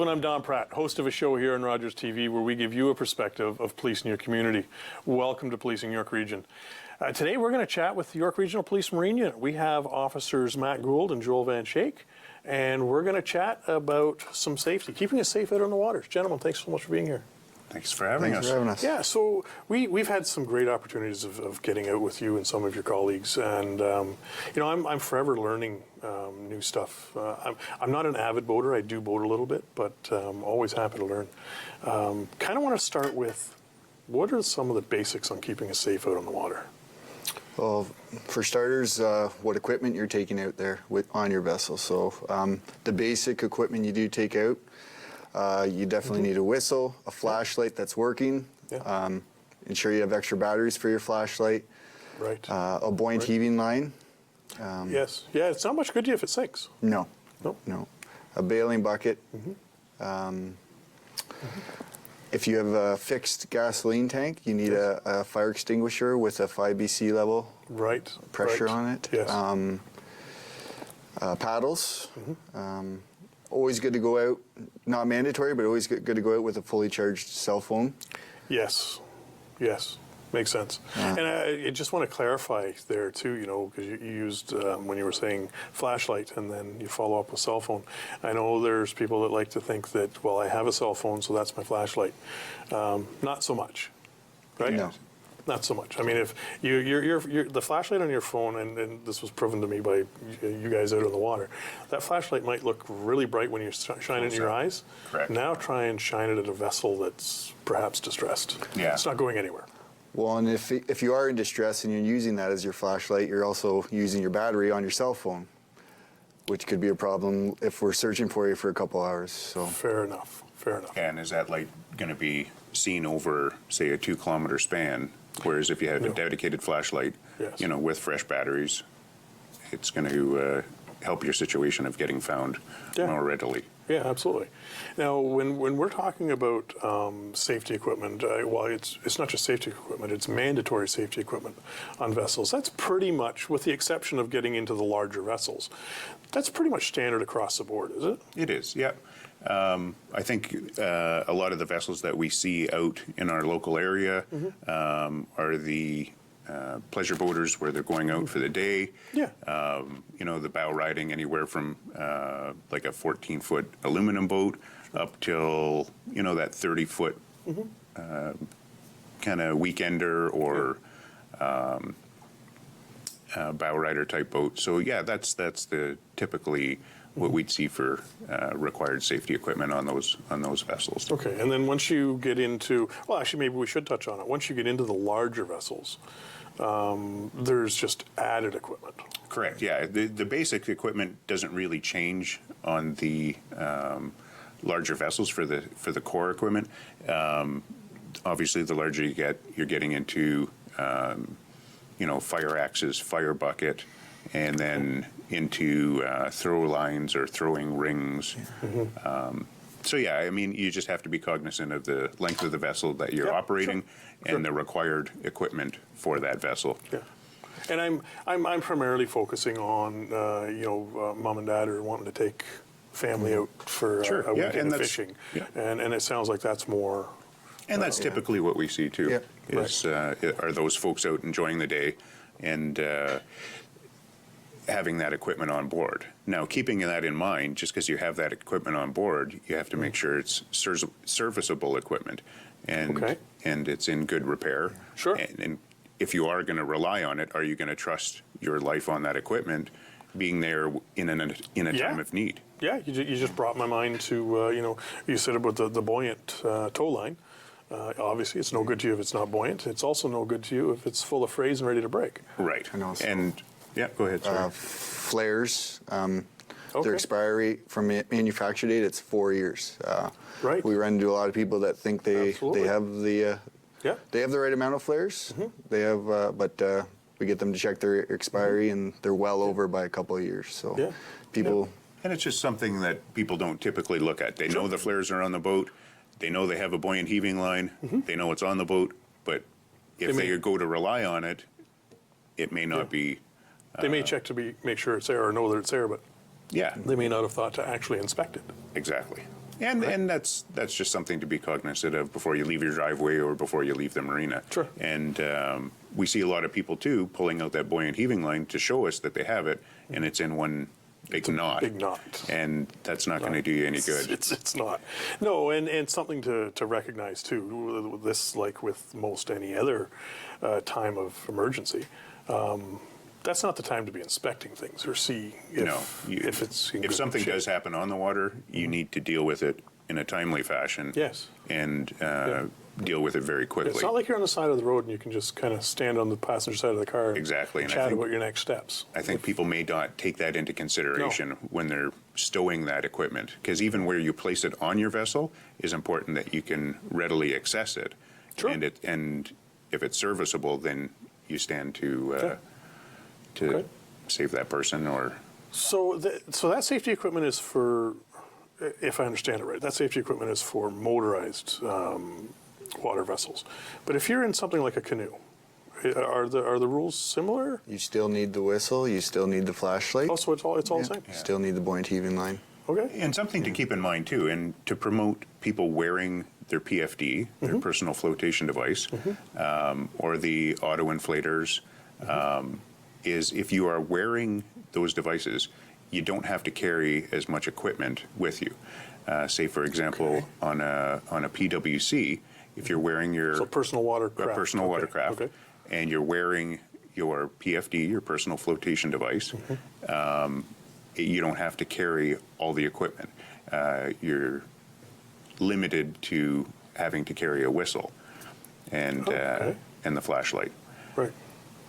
and I'm Don Pratt, host of a show here on Rogers TV where we give you a perspective of police in your community. Welcome to Policing York Region. Today we're going to chat with the York Regional Police Marine Unit. We have officers Matt Gould and Joel Van Schaik, and we're going to chat about some safety, keeping us safe out on the waters. Gentlemen, thanks so much for being here. Thanks for having us. Yeah, so we've had some great opportunities of getting out with you and some of your colleagues, and I'm forever learning new stuff. I'm not an avid boater. I do boat a little bit, but always happy to learn. Kind of want to start with, what are some of the basics on keeping us safe out on the water? Well, for starters, what equipment you're taking out there on your vessel. So the basic equipment you do take out, you definitely need a whistle, a flashlight that's working. Yeah. Ensure you have extra batteries for your flashlight. Right. A buoyant heaving line. Yes. Yeah, it's not much good to you if it sinks. No. No. No. A bailing bucket. If you have a fixed gasoline tank, you need a fire extinguisher with a 5 BC level pressure on it. Yes. Paddles. Always good to go out, not mandatory, but always good to go out with a fully charged cell phone. Yes, yes, makes sense. And I just want to clarify there too, because you used, when you were saying flashlight and then you follow up with cell phone. I know there's people that like to think that, well, I have a cell phone, so that's my flashlight. Not so much, right? No. Not so much. I mean, if you're the flashlight on your phone, and this was proven to me by you guys out on the water, that flashlight might look really bright when you shine it in your eyes. Correct. Now try and shine it at a vessel that's perhaps distressed. Yeah. It's not going anywhere. Well, and if you are in distress and you're using that as your flashlight, you're also using your battery on your cell phone, which could be a problem if we're searching for you for a couple hours. So Fair enough. Fair enough. And is that light going to be seen over, say, a 2-kilometer span? Whereas if you have a dedicated flashlight, Yes. with fresh batteries, it's going to help your situation of getting found more readily. Yeah, absolutely. Now, when we're talking about safety equipment, well, it's not just safety equipment, it's mandatory safety equipment on vessels. That's pretty much, with the exception of getting into the larger vessels, that's pretty much standard across the board, is it? It is, yeah. I think a lot of the vessels that we see out in our local area are the pleasure boaters where they're going out for the day. Yeah. The bow riding anywhere from like a 14-foot aluminum boat up till, that 30-foot kind of weekender or bow rider type boat. So yeah, that's the typically what we'd see for required safety equipment on those vessels. Okay, and then once you get into, well, actually, maybe we should touch on it. Once you get into the larger vessels, there's just added equipment. Correct. Yeah, the basic equipment doesn't really change on the larger vessels for the core equipment. Obviously, the larger you get, you're getting into fire axes, fire bucket, and then into throw lines or throwing rings. So yeah, I mean, you just have to be cognizant of the length of the vessel that you're operating and the required equipment for that vessel. Yeah, and I'm primarily focusing on mom and dad are wanting to take family out for a weekend of fishing, and it sounds like that's more. And that's typically what we see too. Yeah. Is are those folks out enjoying the day and having that equipment on board. Now, keeping that in mind, just because you have that equipment on board, you have to make sure it's serviceable equipment and it's in good repair. Sure. And if you are going to rely on it, are you going to trust your life on that equipment being there in a time of need? Yeah, you just brought my mind to, you said about the buoyant tow line. Obviously, it's no good to you if it's not buoyant. It's also no good to you if it's full of frays and ready to break. Right. And also, yeah, go ahead. Sorry. Flares, their expiry from manufacture date, it's 4 years. Right. We run into a lot of people that think they have the they have the right amount of flares. They have, but we get them to check their expiry, and they're well over by a couple of years. So people. And it's just something that people don't typically look at. They know the flares are on the boat. They know they have a buoyant heaving line. They know it's on the boat. But if they go to rely on it, it may not be. They may check to make sure it's there or know that it's there, but Yeah. they may not have thought to actually inspect it. Exactly. And that's just something to be cognizant of before you leave your driveway or before you leave the marina. Sure. And we see a lot of people too pulling out that buoyant heaving line to show us that they have it, and it's in one big knot. Big knot. And that's not going to do you any good. It's not. No, and something to recognize too. This, like with most any other time of emergency, that's not the time to be inspecting things or see if it's in If good something shape. does happen on the water, you need to deal with it in a timely fashion. Yes. And deal with it very quickly. It's not like you're on the side of the road and you can just kind of stand on the passenger side of the car Exactly, and and I chat think- about your next steps. I think people may not take that into consideration when they're stowing that equipment, because even where you place it on your vessel is important that you can readily access it. Sure. And if it's serviceable, then you stand to Okay. save that person or. So that safety equipment is for, if I understand it right, that safety equipment is for motorized water vessels. But if you're in something like a canoe, are the rules similar? You still need the whistle. You still need the flashlight. Oh, so it's all the same? You still need the buoyant heaving line. Okay. And something to keep in mind too, and to promote people wearing their PFD, their personal flotation device, or the auto inflators, is if you are wearing those devices, you don't have to carry as much equipment with you. Say, for example, on a PWC, if you're wearing your So personal watercraft. personal Okay, watercraft, okay. and you're wearing your PFD, your personal flotation device, you don't have to carry all the equipment. You're limited to having to carry a whistle and okay. and the flashlight. Right.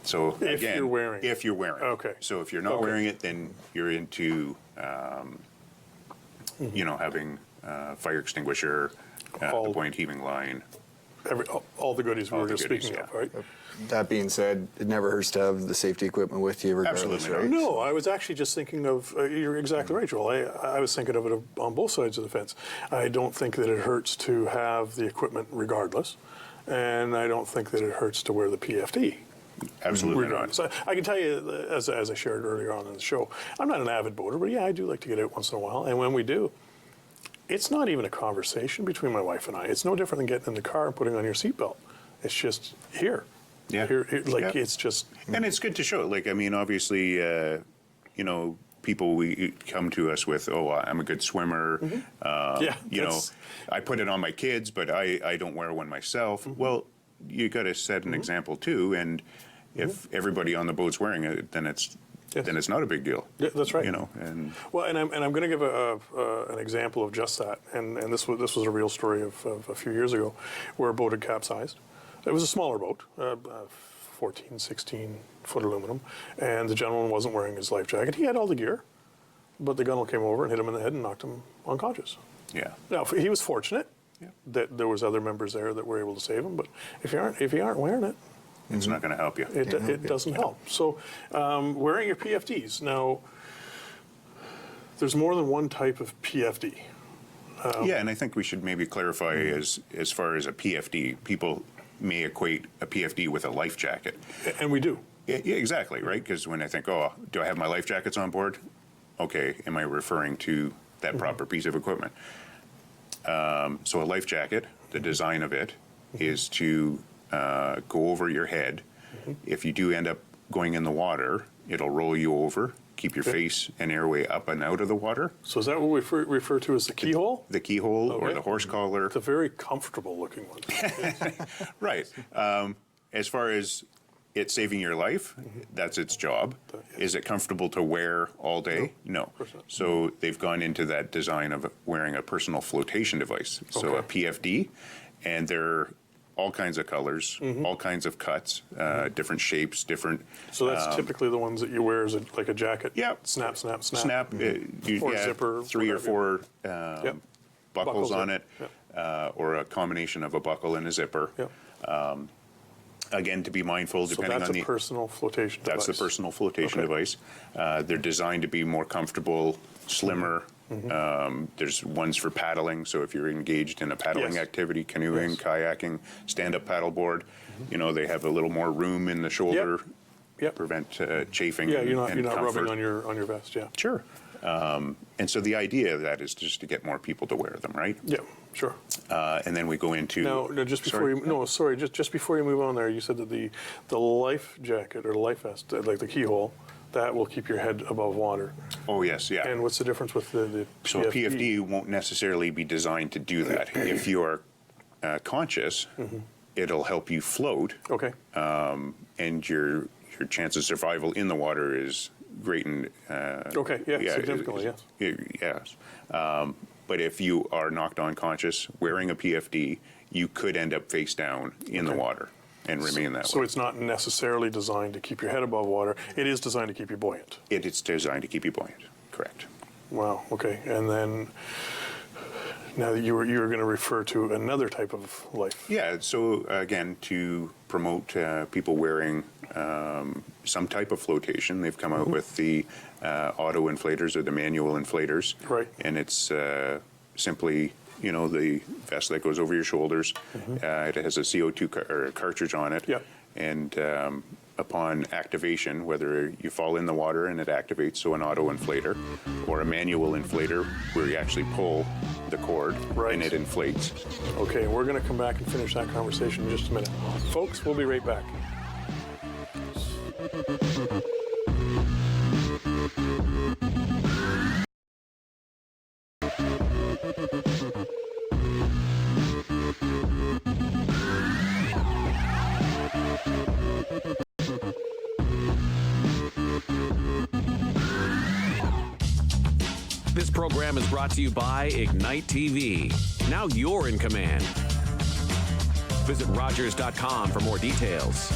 So If again, you're wearing it. if you're wearing it. Okay. So if you're not Okay. wearing it, then you're into having fire extinguisher, the All- buoyant heaving line. All the goodies we All were the just goodies, speaking yeah. of, right? That being said, it never hurts to have the safety equipment with you regardless, Absolutely not. right? No, I was actually just thinking of, you're exactly right, Joel. I was thinking of it on both sides of the fence. I don't think that it hurts to have the equipment regardless, and I don't think that it hurts to wear the PFD. Absolutely Regardless. not. I can tell you, as I shared earlier on in the show, I'm not an avid boater, but yeah, I do like to get out once in a while. And when we do, it's not even a conversation between my wife and I. It's no different than getting in the car and putting on your seatbelt. It's just here. Yeah. Here, Yeah. it's just. And it's good to show. Like, I mean, obviously, people we come to us with, oh, I'm a good swimmer. Yeah, I put it on my kids, but I don't wear one myself. Well, you got to set an example too. And if everybody on the boat's wearing it, then it's not a big deal. Yeah, that's right. And Well, and I'm going to give an example of just that. And this was a real story of a few years ago, where a boat had capsized. It was a smaller boat, 14, 16 foot aluminum, and the gentleman wasn't wearing his life jacket. He had all the gear, but the gunwale came over and hit him in the head and knocked him unconscious. yeah, Now he was fortunate that there was other members there that were able to save him. But if you aren't wearing it, it's not going to help you. it doesn't help. So wearing your PFDs. Now, there's more than one type of PFD. Yeah, and I think we should maybe clarify as far as a PFD, people may equate a PFD with a life jacket. And we do. Yeah, exactly, right? Because when I think, oh, do I have my life jackets on board? Okay, am I referring to that proper piece of equipment? So a life jacket, the design of it is to go over your head. If you do end up going in the water, it'll roll you over, keep your face and airway up and out of the water. So is that what we refer to as the keyhole? The keyhole or Okay. the horse collar. It's a very comfortable looking one. Right. As far as it saving your life, that's its job. Is it comfortable to wear all day? No. course not. So they've gone into that design of wearing a personal flotation device. So a Okay. PFD, and they're all kinds of colors, all kinds of cuts, different shapes, different. So that's typically the ones that you wear as like a jacket. Yeah. Snap, snap, snap. Snap, Or zipper, 3 or whatever. 4 Yep. buckles on in. it, or a combination of a buckle and a zipper. Yep. Again, to be mindful, So depending that's on a the. personal flotation That's device. the personal flotation Okay. device. They're designed to be more comfortable, slimmer. There's ones for paddling, so if you're engaged in a paddling Yes. activity, canoeing, Yes. kayaking, stand-up paddleboard, they have a little more room in the shoulder, Yep. prevent chafing Yeah, and you're not comfort. rubbing on your vest. Yeah. Sure. And so the idea of that is just to get more people to wear them, right? Yeah, sure. And then we go into... No, just before just before you move on there, you said that the life jacket or the life vest, like the keyhole, that will keep your head above water. Oh, yes, yeah. And what's the difference with the PFD? So a PFD won't necessarily be designed to do that. If you're conscious, it'll help you float. Okay. And your chance of survival in the water is greatened. Okay, yeah, significantly, yes. Yes. But if you are knocked unconscious wearing a PFD, you could end up face down in the water and remain that way. So it's not necessarily designed to keep your head above water. It is designed to keep you buoyant. It's designed to keep you buoyant, correct. Wow, okay. And then now that you were going to refer to another type of life. Yeah, so again, to promote people wearing some type of flotation, they've come out with the auto inflators or the manual inflators. Right. And it's simply, the vest that goes over your shoulders. It has a CO2 or a cartridge on it. Yeah. And upon activation, whether you fall in the water and it activates, so an auto inflator, or a manual inflator where you actually pull the cord and it inflates. Okay, we're going to come back and finish that conversation in just a minute. Folks, we'll be right back. This program is brought to you by Ignite TV. Now you're in command. Visit Rogers.com for more details.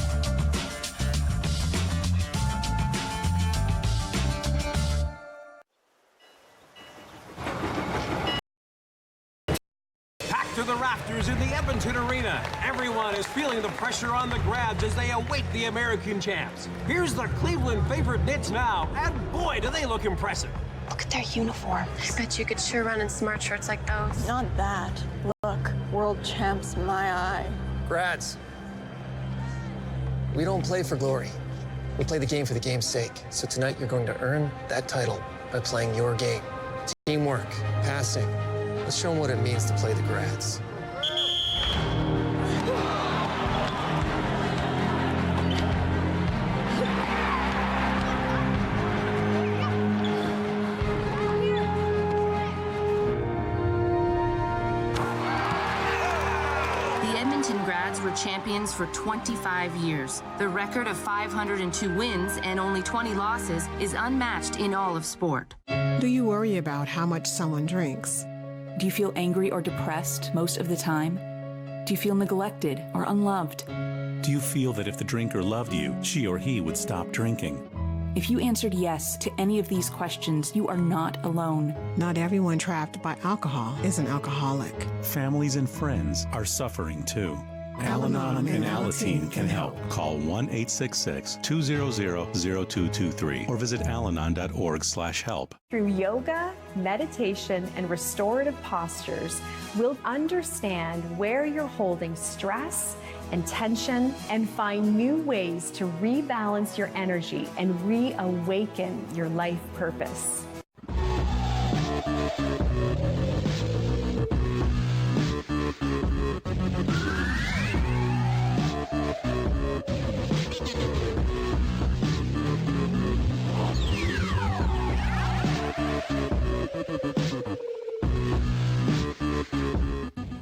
Packed to the rafters in the Edmonton Arena. Everyone is feeling the pressure on the Grabs as they await the American champs. Here's the Cleveland favorite Knits now, and boy, do they look impressive. Look at their uniforms. I bet you could sure run in smart shirts like those. Not that. Look, world champs, my eye. Grads, we don't play for glory. We play the game for the game's sake. So tonight you're going to earn that title by playing your game. Teamwork, passing. Let's show them what it means to play the Grads. Champions for 25 years. The record of 502 wins and only 20 losses is unmatched in all of sport. Do you worry about how much someone drinks? Do you feel angry or depressed most of the time? Do you feel neglected or unloved? Do you feel that if the drinker loved you, she or he would stop drinking? If you answered yes to any of these questions, you are not alone. Not everyone trapped by alcohol is an alcoholic. Families and friends are suffering too. Al-Anon and Alateen can help. Call 1-866-200-0223 or visit alanon.org/help. Through yoga, meditation, and restorative postures, we'll understand where you're holding stress and tension and find new ways to rebalance your energy and reawaken your life purpose.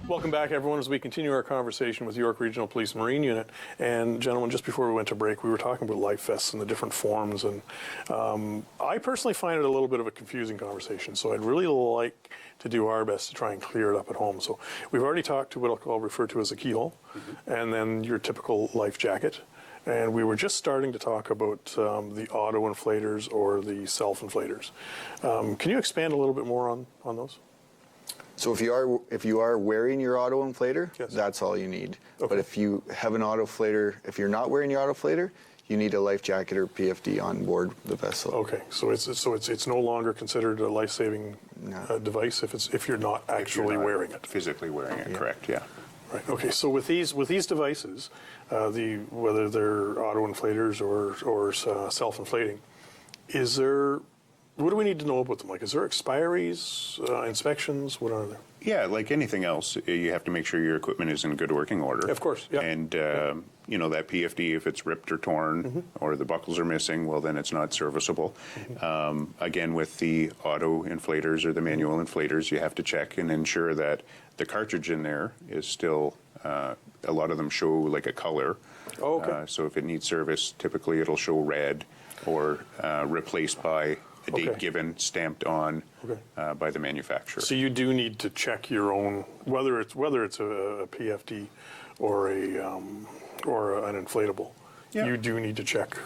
Welcome back, everyone, as we continue our conversation with York Regional Police Marine Unit. And gentlemen, just before we went to break, we were talking about life vests and the different forms. And I personally find it a little bit of a confusing conversation. So I'd really like to do our best to try and clear it up at home. So we've already talked to what I'll refer to as a keyhole, and then your typical life jacket. And we were just starting to talk about the auto inflators or the self-inflators. Can you expand a little bit more on those? So if you are wearing your auto inflator, yes, that's all you need. Okay. But if you have an auto inflator, if you're not wearing your auto inflator, you need a life jacket or PFD on board the vessel. Okay, so it's no longer considered a life-saving device if you're not actually wearing it. Physically wearing it, correct? Yeah. Right. Okay. So with these devices, whether they're auto inflators or self-inflating, is there what do we need to know about them? Like, is there expiries, inspections? What are there? Yeah, like anything else, you have to make sure your equipment is in good working order. Of course, yeah. And, you know, that PFD, if it's ripped or torn or the buckles are missing, well, then it's not serviceable. Again, with the auto inflators or the manual inflators, you have to check and ensure that the cartridge in there is still, a lot of them show like a color. Oh, okay. So if it needs service, typically it'll show red or replaced by a date Okay. given, stamped on by the manufacturer. So you do need to check your own, whether it's a PFD or an inflatable. Yeah. You do need to check.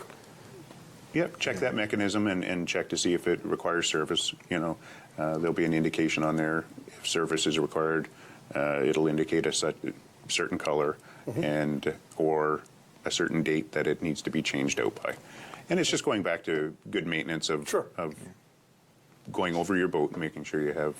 Yep, check that mechanism and check to see if it requires service. You know, there'll be an indication on there. If service is required, it'll indicate a certain color and or a certain date that it needs to be changed out by. And it's just going back to good maintenance of going over your boat and making sure you have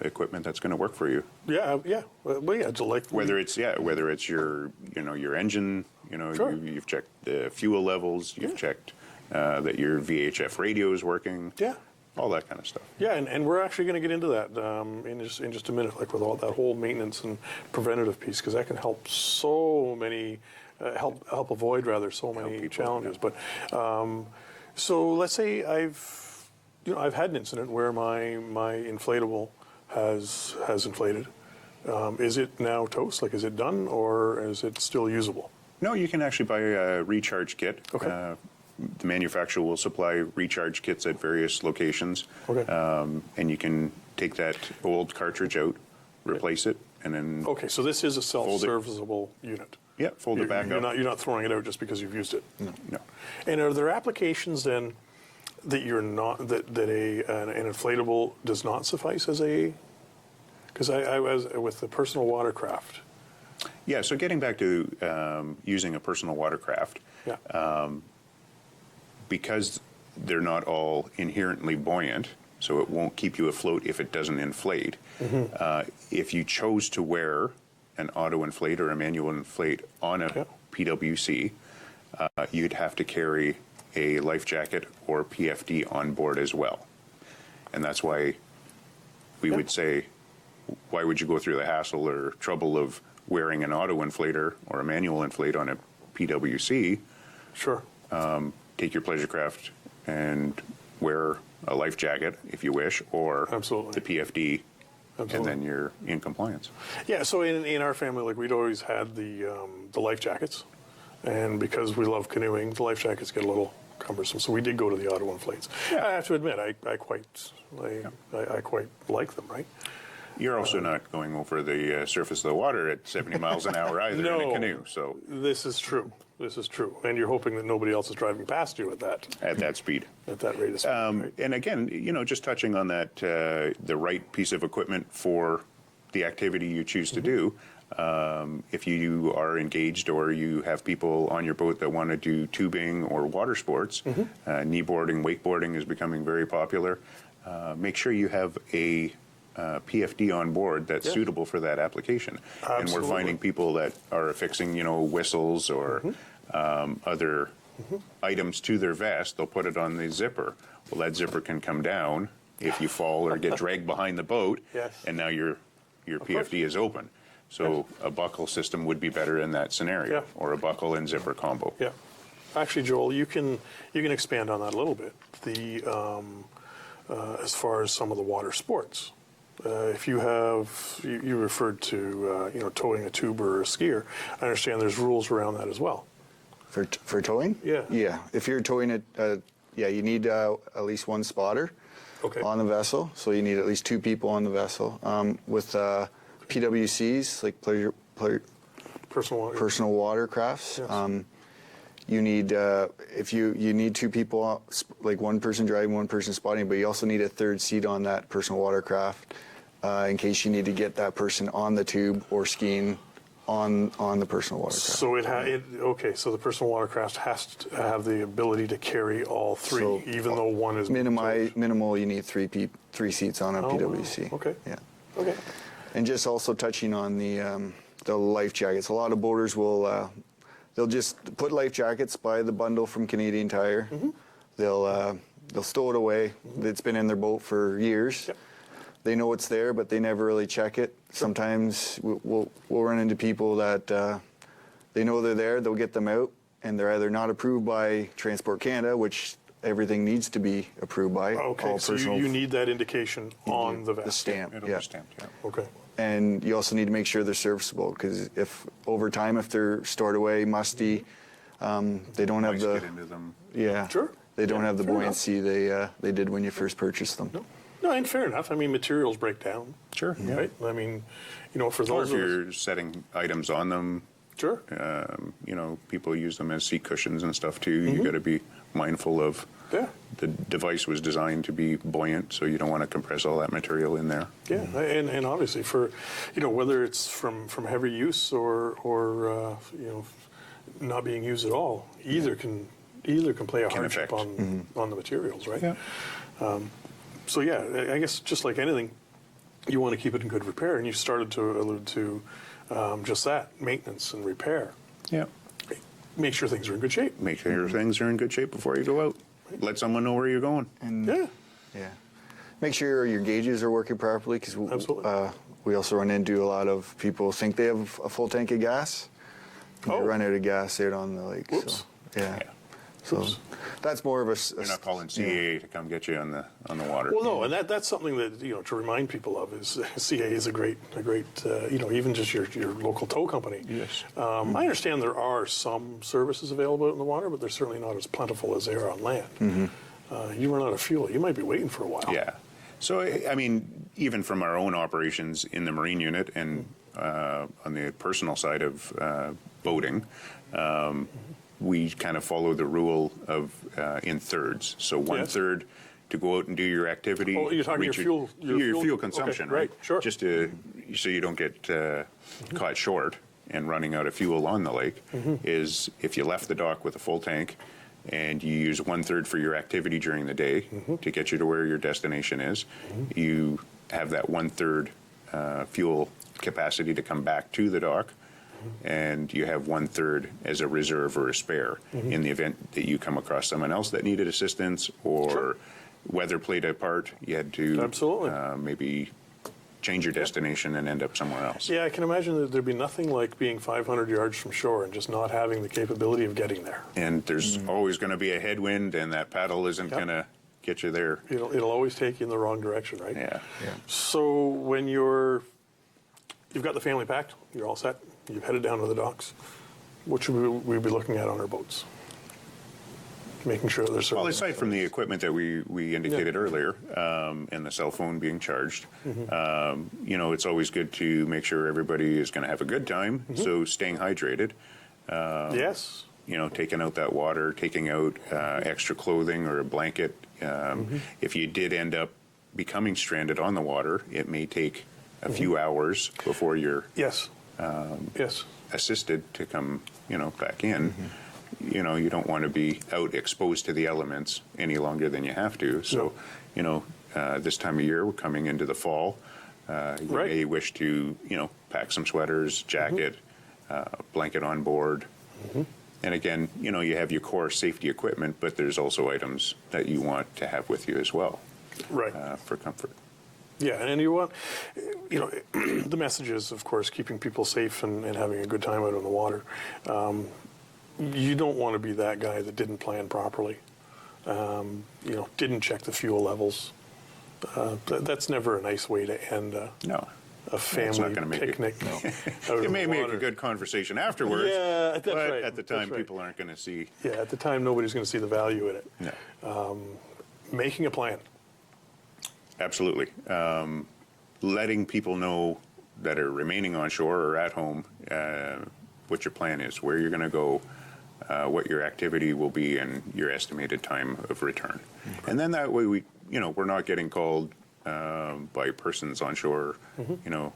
equipment that's going to work for you. Yeah, yeah. Well, yeah, like Whether it's your your engine, you've checked the fuel levels, you've checked that your VHF radio is working. Yeah. All that kind of stuff. Yeah, and we're actually going to get into that in just a minute, like with all that whole maintenance and preventative piece, because that can help so many, help avoid rather so many challenges. But so let's say I've had an incident where my inflatable has inflated. Is it now toast? Like, is it done, or is it still usable? No, you can actually buy a recharge kit. Okay. The manufacturer will supply recharge kits at various locations. Okay. And you can take that old cartridge out, replace it, and then. Okay, so this is a self-serviceable unit. Yeah, fold it back up. You're not throwing it out just because you've used it. No. And are there applications then that you're not that an inflatable does not suffice as a? Because I was with the personal watercraft. Yeah. So getting back to using a personal watercraft. Yeah. Because they're not all inherently buoyant, so it won't keep you afloat if it doesn't inflate. If you chose to wear an auto inflate or a manual inflate on a PWC, you'd have to carry a life jacket or PFD on board as well. And that's why we would say, why would you go through the hassle or trouble of wearing an auto inflator or a manual inflate on a PWC? Sure. Take your pleasure craft and wear a life jacket if you wish, or the PFD, and then you're in compliance. Yeah, so in our family, like, we'd always had the life jackets, and because we love canoeing, the life jackets get a little cumbersome, so we did go to the auto inflates. Yeah. I have to admit, I quite like them, right? You're also not going over the surface of the water at 70 miles an hour either in a canoe. So this is true. This is true, and you're hoping that nobody else is driving past you at that speed, at that rate of speed. Right? And again, just touching on that, the right piece of equipment for the activity you choose to do. If you are engaged or you have people on your boat that want to do tubing or water sports, kneeboarding, wakeboarding is becoming very popular. Make sure you have a PFD on board that's suitable for that application. Absolutely. And we're finding people that are affixing, whistles or other items to their vest. They'll put it on the zipper. Well, that zipper can come down if you fall or get dragged behind the boat, and now your PFD is open. So a buckle system would be better in that scenario, or a buckle and zipper combo. Yeah. Actually, Joel, you can expand on that a little bit. As far as some of the water sports. If you have, you referred to, towing a tuber or a skier. I understand there's rules around that as well. For towing? Yeah. Yeah. If you're towing it, you need at least one spotter on the vessel. So you need at least two people on the vessel. With PWCs, like personal watercrafts, yes. You need if you need two people, like one person driving, one person spotting, but you also need a third seat on that personal watercraft in case you need to get that person on the tube or skiing on the personal watercraft. So so the personal watercraft has to have the ability to carry all three, even though one is minimal. You need three seats on a PWC. Wow. Okay. Yeah. Okay. And just also touching on the life jackets, a lot of boaters will. They'll just put life jackets, buy the bundle from Canadian Tire. They'll they'll stow it away. It's been in their boat for years. Yep. They know it's there, but they never really check it. Sometimes we'll run into people that they know they're there, they'll get them out, and they're either not approved by Transport Canada, which everything needs to be approved by. Okay, all so personal you need that indication on the vest. the stamp. It'll Yeah. be stamped, yeah. Okay. And you also need to make sure they're serviceable, because if over time, if they're stored away, musty, they don't have Mice the get into them. yeah. Sure. They don't Yeah, have the fair enough. buoyancy they did when you first purchased them. No, and fair enough. I mean, materials break down. Sure. Yeah. Right? I mean, you know, for Or those if of us. you're setting items on them, Sure. you know, people use them as seat cushions and stuff too. You got to be mindful of Yeah. the device was designed to be buoyant, so you don't want to compress all that material in there. Yeah, and obviously for, you know, whether it's from heavy use or you know, not being used at all, either can play a hardship affect. on the materials, right? Yeah. So yeah, I guess just like anything, you want to keep it in good repair, and you started to allude to just that, maintenance and repair. Yeah. Make sure things are in good shape. Make sure things are in good shape before you go out. Let someone know where you're going. And Yeah. yeah, make sure your gauges are working properly, because Absolutely. we also run into a lot of people think they have a full tank of gas. And Oh. They run out of gas out on the lake. Whoops. So, yeah. Yeah. So that's more of a. You're not calling you know, CAA to come get you on the water. Well, no, and that's something that, you know, to remind people of is CA is a great you know, even just your local tow company. Yes. I understand there are some services available out in the water, but they're certainly not as plentiful as they are on land. You run out of fuel, you might be waiting for a while. Yeah. So, I mean, even from our own operations in the Marine unit and on the personal side of boating, we kind of follow the rule of in thirds. So one Yes. third to go out and do your activity. Oh, you're talking reach your fuel consumption, okay, right? Sure. Just to so you don't get caught short and running out of fuel on the lake. Is if you left the dock with a full tank and you use one third for your activity during the day to get you to where your destination is, you have that one third fuel capacity to come back to the dock. And you have one third as a reserve or a spare in the event that you come across someone else that needed assistance or weather played a part. You had to Absolutely. Maybe change your destination and end up somewhere else. Yeah, I can imagine that there'd be nothing like being 500 yards from shore and just not having the capability of getting there. And there's always going to be a headwind, and that paddle isn't going to get you there. It'll always take you in the wrong direction, right? Yeah. So when you've got the family packed, you're all set, you've headed down to the docks, what should we be looking at on our boats? Making sure they're serving. Well, aside from the equipment that we indicated earlier, and the cell phone being charged, you know, it's always good to make sure everybody is going to have a good time. So staying hydrated. Yes. You know, taking out that water, taking out extra clothing or a blanket. If you did end up becoming stranded on the water, it may take a few hours before you're Yes. assisted to come, you know, back in. You know, you don't want to be out exposed to the elements any longer than you have to. So, you know, this time of year, we're coming into the fall. You may wish to, you know, pack some sweaters, jacket, blanket on board. And again, you know, you have your core safety equipment, but there's also items that you want to have with you as well. Right. For comfort. Yeah, and you want, you know, the message is, of course, keeping people safe and having a good time out on the water. You don't want to be that guy that didn't plan properly, you know, didn't check the fuel levels. That's never a nice way to end a family picnic. It may make a good conversation afterwards, Yeah, that's but right. at the time, That's right. people aren't going to see. Yeah, at the time, nobody's going to see the value in it. No. Making a plan. Absolutely. Letting people know that are remaining on shore or at home what your plan is, where you're going to go, what your activity will be, and your estimated time of return. And then that way we're not getting called by persons on shore, you know,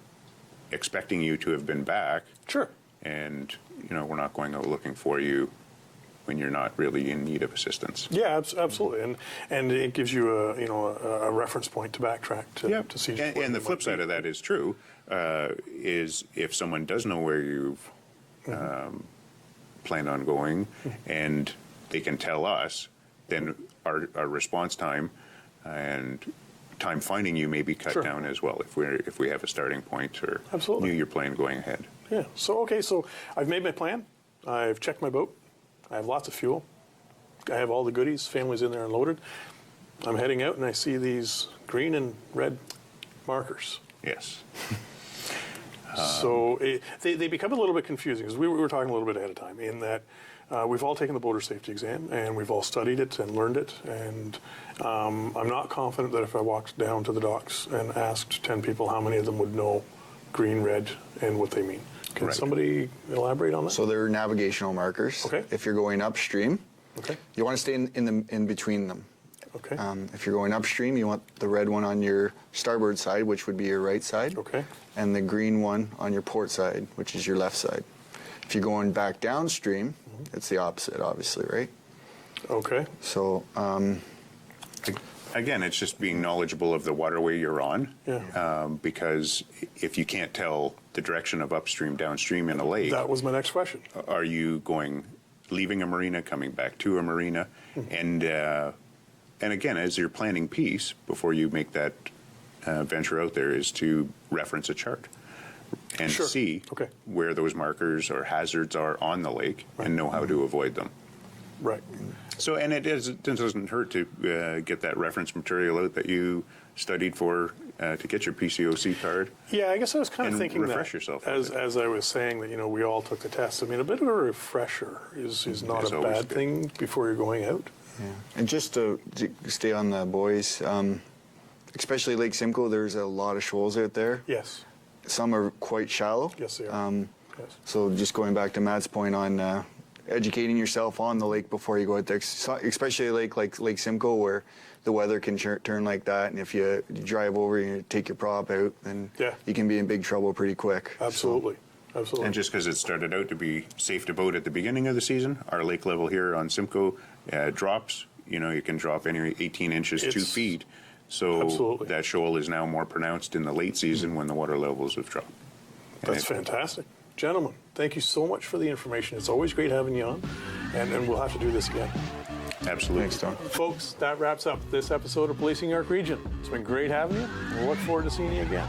expecting you to have been back. Sure. And, you know, we're not going out looking for you when you're not really in need of assistance. Yeah, absolutely, and it gives you a reference point to backtrack to see. And the flip side of that is true, is if someone does know where you've planned on going, and they can tell us, then our response time and time finding you may be cut Sure. down as well if we have a starting point or Absolutely. knew your plane going ahead. Yeah. So, okay, so I've made my plan. I've checked my boat. I have lots of fuel. I have all the goodies. Family's in there and loaded. I'm heading out and I see these green and red markers. Yes. So they become a little bit confusing because we were talking a little bit ahead of time in that we've all taken the boater safety exam and we've all studied it and learned it. And I'm not confident that if I walked down to the docks and asked 10 people how many of them would know green, red, and what they mean. Can somebody elaborate on that? So they're navigational markers. Okay. If you're going upstream, Okay. you want to stay in between them. Okay. If you're going upstream, you want the red one on your starboard side, which would be your right side. Okay. And the green one on your port side, which is your left side. If you're going back downstream, it's the opposite, obviously, right? Okay. So, Again, it's just being knowledgeable of the waterway you're on. Yeah. Because if you can't tell the direction of upstream, downstream in a lake, That was my next question. are you leaving a marina, coming back to a marina? And again, as your planning piece, before you make that venture out there, is to reference a chart and Sure. see Okay. where those markers or hazards are on the lake and know how to avoid them. Right. So, and it doesn't hurt to get that reference material out that you studied for to get your PCOC card. Yeah, I guess I was kind of And thinking refresh that yourself as I was saying that, we all took the test. I mean, a bit of a refresher is not It's a always bad good. thing before you're going out. yeah. And just to stay on the buoys, especially Lake Simcoe, there's a lot of shoals out there. Yes. Some are quite shallow. Yes, they are. Yes. So just going back to Matt's point on educating yourself on the lake before you go out there, especially a lake like Lake Simcoe where the weather can turn like that, and if you drive over and you take your prop out, then you can be in big trouble pretty quick. Absolutely. Absolutely. And just because it started out to be safe to boat at the beginning of the season, our lake level here on Simcoe drops. You can drop any 18 inches, 2 feet. So Absolutely. that shoal is now more pronounced in the late season when the water levels have dropped. That's fantastic. Gentlemen, thank you so much for the information. It's always great having you on, and we'll have to do this again. Absolutely. Thanks, Tom. Folks, that wraps up this episode of Policing York Region. It's been great having you, and we look forward to seeing you again.